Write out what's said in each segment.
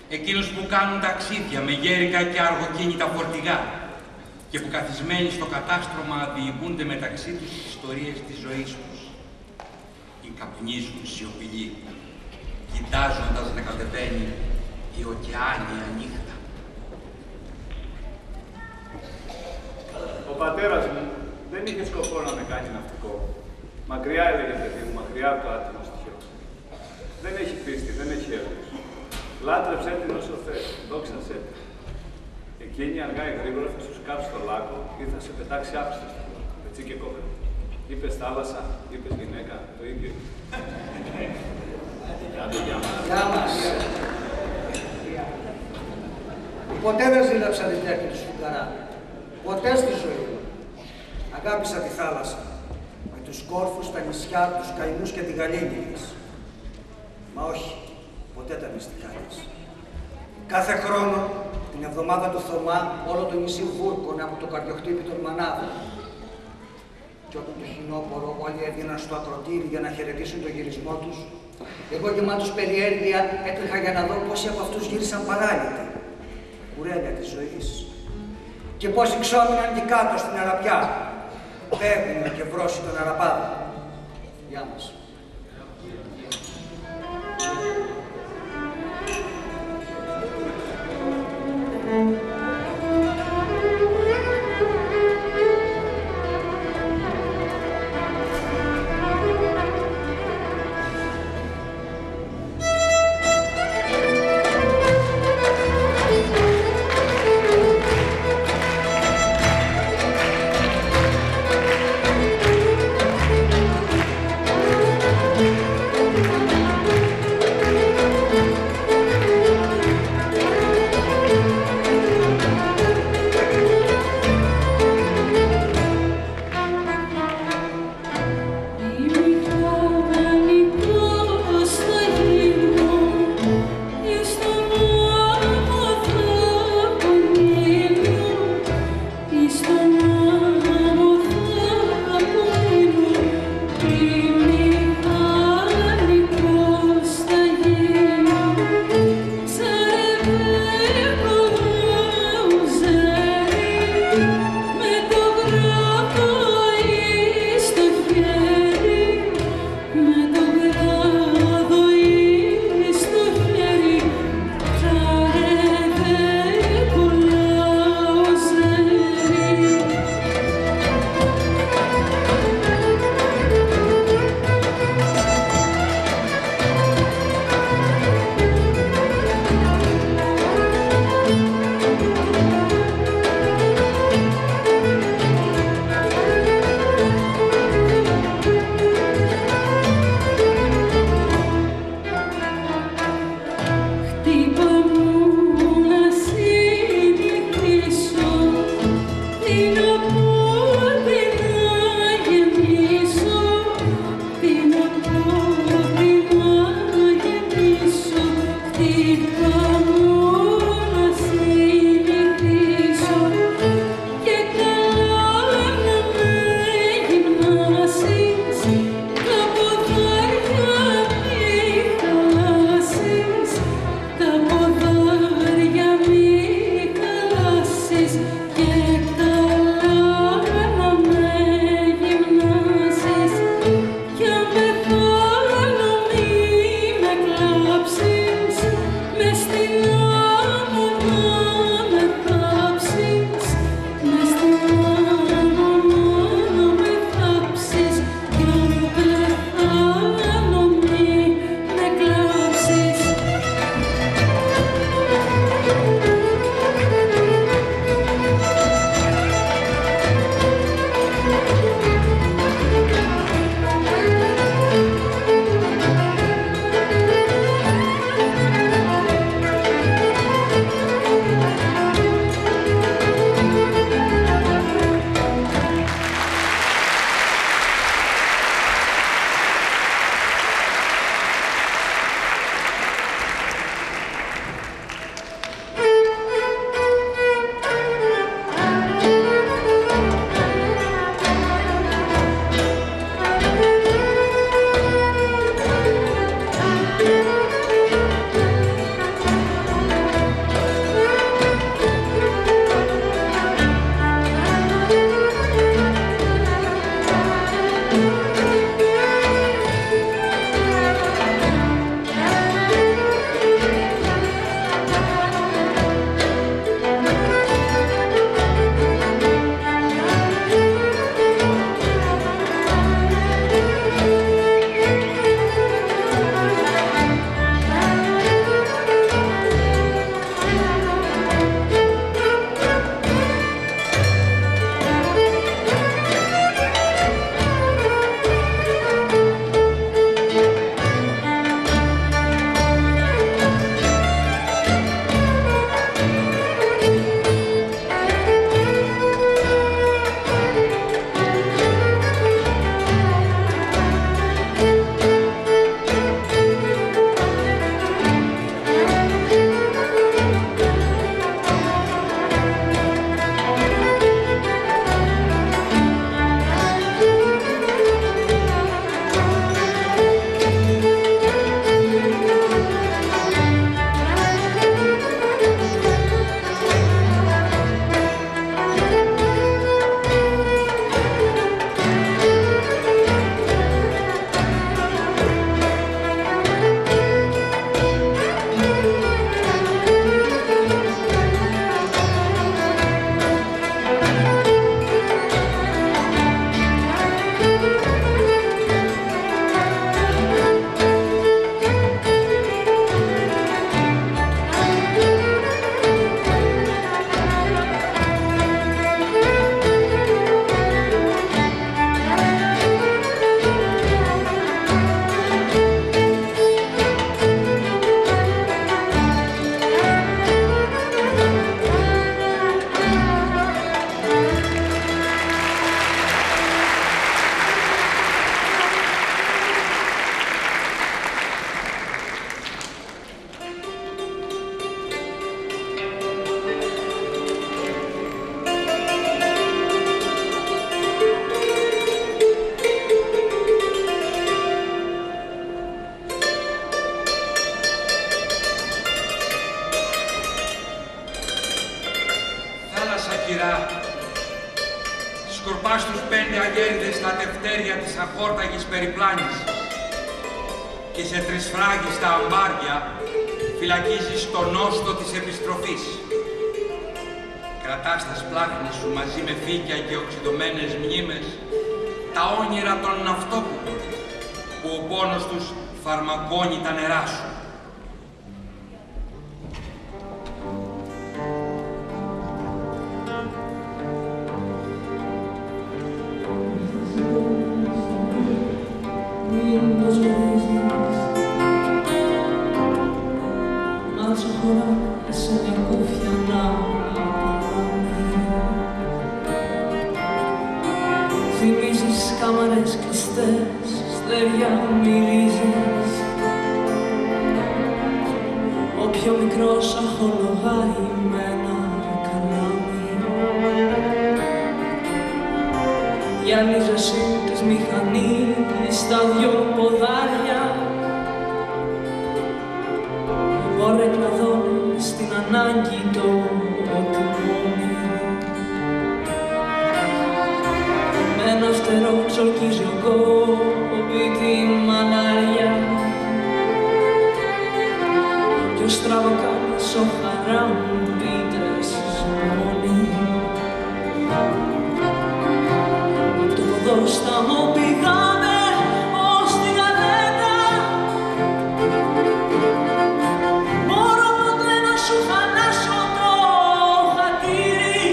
Εκείνους που κάνουν ταξίδια με γέρικα και αργοκίνητα φορτηγά και που καθισμένοι στο κατάστρωμα διηγούνται μεταξύ τους τις ιστορίες της ζωής τους ή καπνίζουν σιωπηλοί, κοιτάζοντας να κατεβαίνει η ωκεάνια νύχτα. Ο πατέρας μου δεν είχε σκοπό να με κάνει ναυτικό. Μακριά, έλεγε, παιδί μου, μακριά από το άτιμο στοιχείο. Δεν έχει πίστη, δεν έχει έργο. Λάτρεψε την όσο θες, δόξασέ την. Εκείνη αργά ή γρήγορα θα σου σκάψει στο λάκκο ή θα σε πετάξει άφηστο στο λάκκο. Έτσι και κόβε. Είπες θάλασσα, είπες γυναίκα, το ίδιο. Γεια μας. Ποτέ δεν ζήλεψα την τέχνη του Σφουγγαρά. Ποτέ στη ζωή μου. Αγάπησα τη θάλασσα. Με τους κόρφους, τα νησιά, τους καημούς και τη γαλήνη της. Μα όχι, ποτέ τα μυστικά της. Κάθε χρόνο, την εβδομάδα του Θωμά, όλο το νησί βούρκωνε από το καρδιοχτύπη των μανάδων. Και όταν το χειμώπορο όλοι έβγαιναν στο ακροτήρι για να χαιρετήσουν τον γυρισμό τους, εγώ γεμάτος περιέργεια έτρεχα για να δω πόσοι από αυτούς γύρισαν παράλυτοι. Κουρέλια της ζωής. Και πόσοι ξόμιναν και κάτω στην Αραπιά. Πέγνιο και βρώσει τον Αραπάδο. Γεια μας. Μες στη σκυρά. Σκορπάς τους 5 αγέριδες στα τευτέρια της αχόρταγης περιπλάνησης και σε τρισφράγιστα αμπάρια φυλακίζεις τον νόστο της επιστροφής. Κρατάς τα σπλάχνες σου μαζί με φύκια και οξυδωμένες μνήμες τα όνειρα των ναυτόπουλων που ο πόνος τους φαρμακώνει τα νερά σου. Θυμίζεις κάμαρες κλειστές, στέρια μυρίζεις. Ο πιο μικρός αχολογάει με ένα καλάμι. Γυαλίζεσαι της μηχανής στα 2 ποδάρια. Ο ρεκναδώνει στην ανάγκη το τιμόνι. Με ένα φτερό ξορκίζει ο κόμπι τη μαλάρια κι ο στραβοκάνης ο χαράμπιτες μόνοι. Απ' το ποδόσταμο πήγαμε ως τη γαλέτα. Μπορώ ποτέ να σου χαλάσω το χατήρι.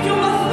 Πιο βαθύ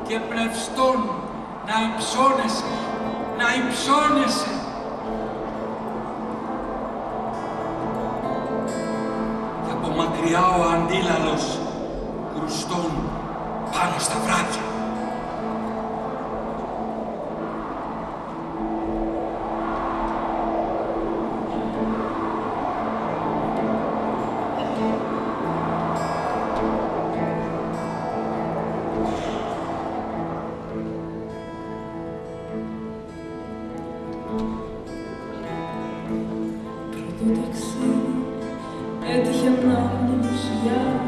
και πλευστών να υψώνεσαι, να υψώνεσαι. Και από μακριά ο αντίλαλος κρουστών πάνω στα βράδια. Το ταξίδι έτυχε να είναι μουσιά.